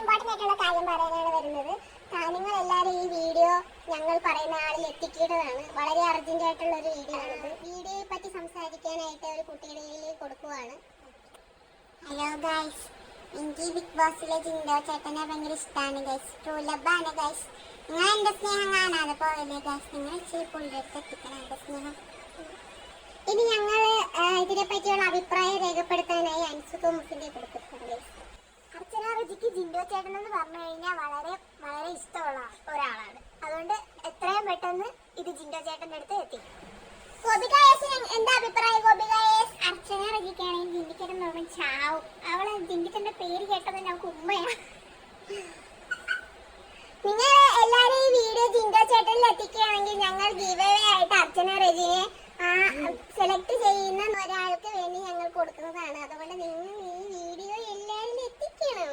Important ആയിട്ടുള്ള കാര്യം പറയാനാണ് വരുന്നത്. നിങ്ങൾ എല്ലാവരും ഈ വീഡിയോ ഞങ്ങൾ പറയുന്ന ആളിൽ എത്തിക്കേണ്ടതാണ്. വളരെ അർജന്റ് ആയിട്ടുള്ള ഒരു വീഡിയോ ആണ്. വീഡിയോയെ പറ്റി സംസാരിക്കാനായിട്ട് ഒരു കുട്ടിയുടെ കയ്യിൽ കൊടുക്കുവാണ്. ഹലോ ഗൈസ്, എനിക്ക് ബിഗ് ബോസിലെ ജിൻഡോ ചേട്ടനെ ഭയങ്കര ഇഷ്ടമാണ് ഗൈസ്. True ലബാണ് guys. നിങ്ങൾ എൻ്റെ സ്നേഹം കാണാതെ പോകല്ലേ ഗൈസ്. നിങ്ങൾ ഇച്ചിരി പുള്ളിയുടെ അടുത്ത് എത്തിക്കണം എൻ്റെ സ്നേഹം. ഇനി ഞങ്ങൾ ഇതിനെപ്പറ്റിയുള്ള അഭിപ്രായം രേഖപ്പെടുത്താനായി അൻസുഖ മുഖിന്റെ കൊടുത്തിട്ടുണ്ട് ഗൈസ്. അർച്ചന റജിക്ക് ജിൻഡോ ചേട്ടൻ എന്ന് പറഞ്ഞു കഴിഞ്ഞാൽ വളരെ വളരെ ഇഷ്ടമുള്ള ഒരാളാണ്. അതുകൊണ്ട് എത്രയും പെട്ടെന്ന് ഇത് ജിൻഡോ ചേട്ടൻ്റെ അടുത്ത് എത്തി. എന്താ അഭിപ്രായം ഗോപികായേസ്? അർച്ചന റജിക്കാണെങ്കിൽ ജിൻഡിക്കേട്ടൻ നോക്കുമ്പോൾ ചാവും. അവളെ ജിൻഡിക്കേട്ടൻ്റെ പേര് കേട്ടത് ഞങ്ങൾക്ക് ഉമ്മയാണ്. നിങ്ങൾ എല്ലാവരും ഈ വീഡിയോ ജിൻഡോ ചേട്ടനിൽ എത്തിക്കുകയാണെങ്കിൽ ഞങ്ങൾ ഗീവ് അവേ ആയിട്ട് അർച്ചന റജിനെ സെലക്ട് ചെയ്യുന്ന ഒരാൾക്ക് വേണ്ടി ഞങ്ങൾ കൊടുക്കുന്നതാണ്. അതുകൊണ്ട് നിങ്ങൾ